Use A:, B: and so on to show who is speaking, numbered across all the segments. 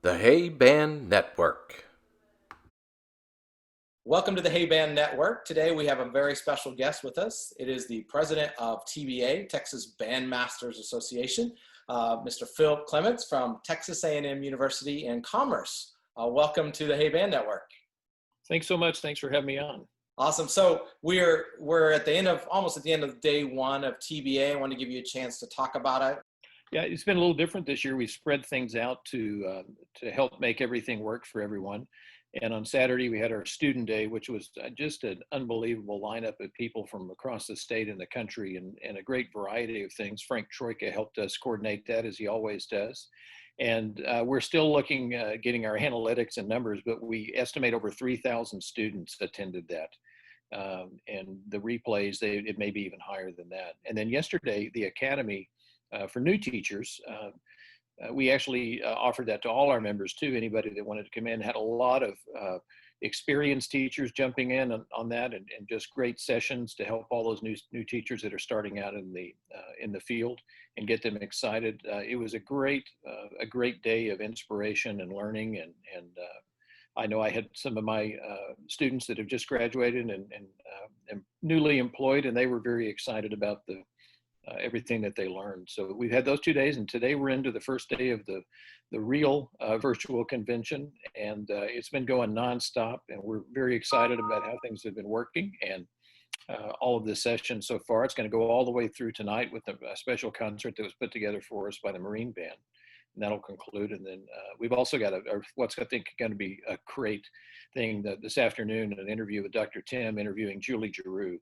A: The Hay Band Network.
B: Welcome to the Hay Band Network. Today we have a very special guest with us. It is the president of TBA, Texas Bandmasters Association, Mr. Phillip Clements from Texas A&M University in Commerce. Welcome to the Hay Band Network.
C: Thanks so much. Thanks for having me on.
B: Awesome. So we're at the end of almost at the end of day one of TBA. I want to give you a chance to talk about it.
C: Yeah, it's been a little different this year. We've spread things out to help make everything work for everyone. And on Saturday, we had our student day, which was just an unbelievable lineup of people from across the state and the country and a great variety of things. Frank Troika helped us coordinate that, as he always does. And we're still looking, getting our analytics and numbers, but we estimate over 3,000 students attended that. And the replays, it may be even higher than that. And then yesterday, the Academy for new teachers, we actually offered that to all our members too. Anybody that wanted to come in, had a lot of experienced teachers jumping in on that, and just great sessions to help all those new teachers that are starting out in the field and get them excited. It was a great day of inspiration and learning, and I know I had some of my students that have just graduated and newly employed, and they were very excited about everything that they learned. So we've had those 2 days, and today we're into the first day of the real virtual convention, and it's been going nonstop, and we're very excited about how things have been working and all of the sessions so far. It's going to go all the way through tonight with a special concert that was put together for us by the Marine Band, and that'll conclude. And then we've also got what's I think going to be a great thing this afternoon, an interview with Dr. Tim interviewing Julie Giroux.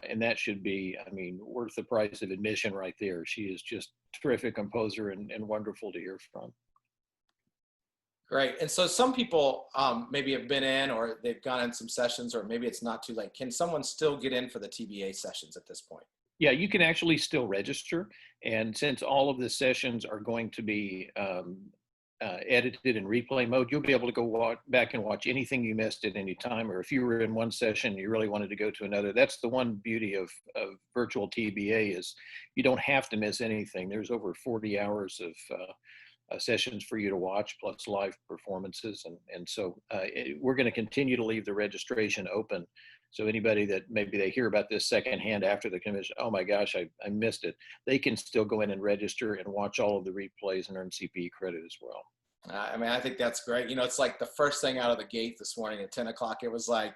C: And that should be, I mean, worth the price of admission right there. She is just a terrific composer and wonderful to hear from.
B: Great. And so some people maybe have been in, or they've gone in some sessions, or maybe it's not too late. Can someone still get in for the TBA sessions at this point?
C: Yeah, you can actually still register. And since all of the sessions are going to be edited in replay mode, you'll be able to go back and watch anything you missed at any time, or if you were in one session and you really wanted to go to another. That's the one beauty of virtual TBA, is you don't have to miss anything. There's over 40 hours of sessions for you to watch, plus live performances, and so we're going to continue to leave the registration open. So anybody that maybe they hear about this secondhand after the convention, oh my gosh, I missed it, they can still go in and register and watch all of the replays and earn CPE credit as well.
B: I mean, I think that's great. You know, it's like the first thing out of the gate this morning at 10 o'clock, it was like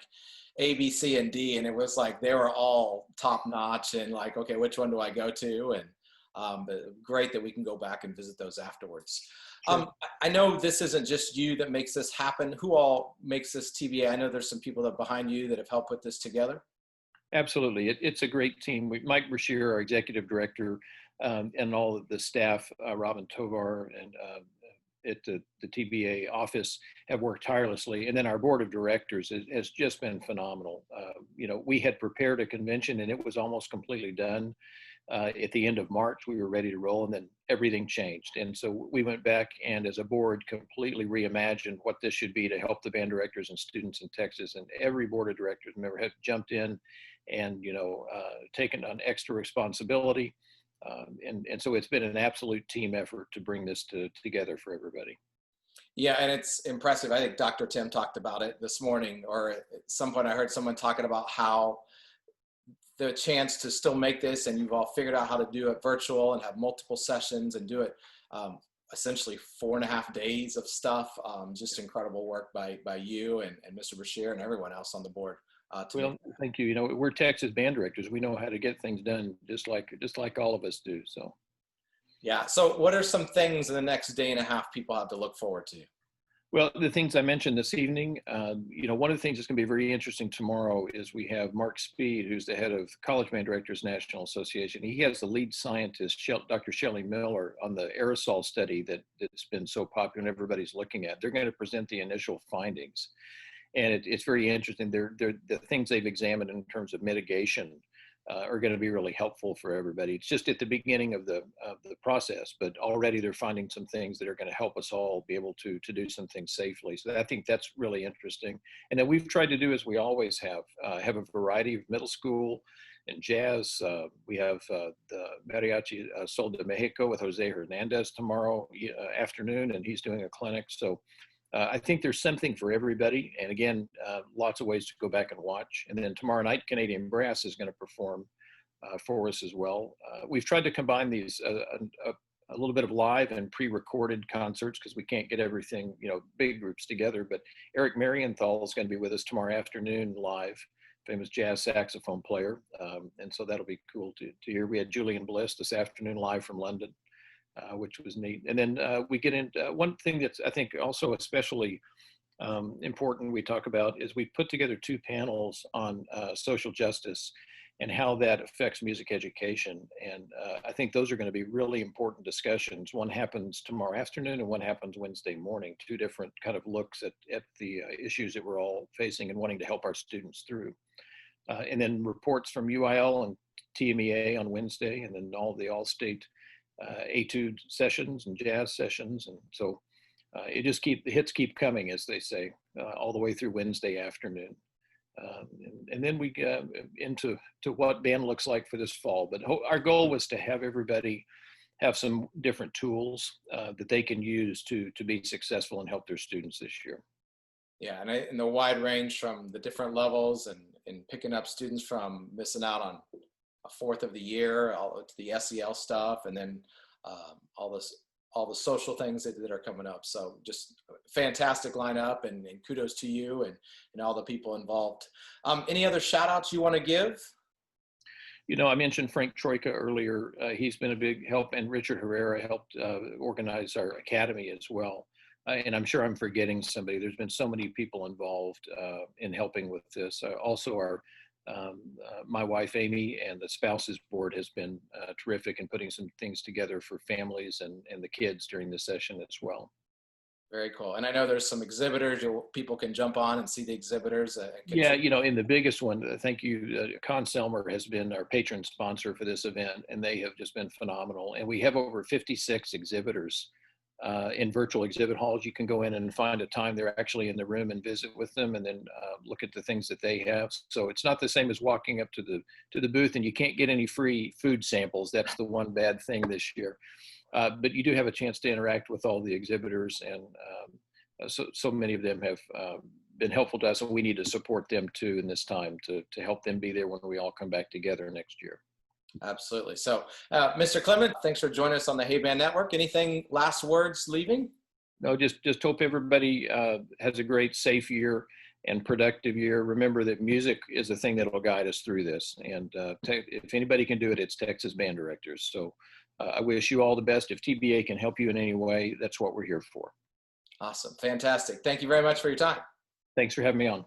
B: A, B, C, and D, and it was like they were all top notch, and like, okay, which one do I go to? And but great that we can go back and visit those afterwards. Sure. I know this isn't just you that makes this happen. Who all makes this TBA? I know there's some people that are behind you that have helped put this together.
C: Absolutely. It's a great team. Mike Brashear, our executive director, and all of the staff, Robin Tovar and at the TBA office, have worked tirelessly. And then our board of directors has just been phenomenal. You know, we had prepared a convention and it was almost completely done. At the end of March, we were ready to roll, and then everything changed. And so we went back and as a board completely reimagined what this should be to help the band directors and students in Texas. And every board of directors member had jumped in and, you know, taken on extra responsibility. And so it's been an absolute team effort to bring this together for everybody.
B: Yeah, and it's impressive. I think Dr. Tim talked about it this morning, or at some point I heard someone talking about how the chance to still make this, and you've all figured out how to do it virtual and have multiple sessions and do it essentially 4.5 days of stuff. Just incredible work by you and Mr. Brashear and everyone else on the board.
C: Well, thank you. You know, we're Texas band directors. We know how to get things done just like all of us do. So,
B: yeah. So what are some things in the next day and a half people have to look forward to?
C: Well, the things I mentioned this evening, you know, one of the things that's going to be very interesting tomorrow is we have Mark Speed, who's the head of College Band Directors National Association. He has the lead scientist, Dr. Shelley Miller, on the aerosol study that's been so popular and everybody's looking at. They're going to present the initial findings. And it's very interesting. The things they've examined in terms of mitigation are going to be really helpful for everybody. It's just at the beginning of the process, but already they're finding some things that are going to help us all be able to do some things safely. So I think that's really interesting. And then we've tried to do, as we always have a variety of middle school In jazz, we have the Mariachi Sol de Mexico with Jose Hernandez tomorrow afternoon, and he's doing a clinic. So I think there's something for everybody. And again, lots of ways to go back and watch. And then tomorrow night, Canadian Brass is going to perform for us as well. We've tried to combine these a little bit of live and pre-recorded concerts because we can't get everything, big groups together. But Eric Marienthal is going to be with us tomorrow afternoon live, famous jazz saxophone player. And so that'll be cool to hear. We had Julian Bliss this afternoon live from London, which was neat. And then we get into one thing that's, I think, also especially important we talk about is we put together 2 panels on social justice and how that affects music education. And I think those are going to be really important discussions. One happens tomorrow afternoon and one happens Wednesday morning, 2 different kind of looks at the issues that we're all facing and wanting to help our students through. And then reports from UIL and TMEA on Wednesday, and then all the all-state etude sessions and jazz sessions. And so the hits keep coming, as they say, all the way through Wednesday afternoon. And then we get into what band looks like for this fall. But our goal was to have everybody have some different tools that they can use to be successful and help their students this year.
B: Yeah, and the wide range from the different levels and picking up students from missing out on a fourth of the year, all to the SEL stuff, and then all the social things that are coming up. So just fantastic lineup, and kudos to you and all the people involved. Any other shout outs you want to give?
C: I mentioned Frank Troika earlier. He's been a big help, and Richard Herrera helped organize our academy as well. And I'm sure I'm forgetting somebody. There's been so many people involved in helping with this. Also, my wife, Amy, and the spouses board has been terrific in putting some things together for families and the kids during the session as well.
B: Very cool. And I know there's some exhibitors. People can jump on and see the exhibitors.
C: Yeah, in the biggest one, thank you, Con Selmer has been our patron sponsor for this event, and they have just been phenomenal. And we have over 56 exhibitors in virtual exhibit halls. You can go in and find a time they're actually in the room and visit with them, and then look at the things that they have. So it's not the same as walking up to the booth, and you can't get any free food samples. That's the one bad thing this year. But you do have a chance to interact with all the exhibitors, and so many of them have been helpful to us, and we need to support them too in this time to help them be there when we all come back together next year.
B: Absolutely. So, Mr. Clement, thanks for joining us on the Hey Band Network. Anything last words leaving?
C: No, just hope everybody has a great, safe year and productive year. Remember that music is the thing that will guide us through this. And if anybody can do it, it's Texas band directors. So I wish you all the best. If TBA can help you in any way, that's what we're here for.
B: Awesome. Fantastic. Thank you very much for your time.
C: Thanks for having me on.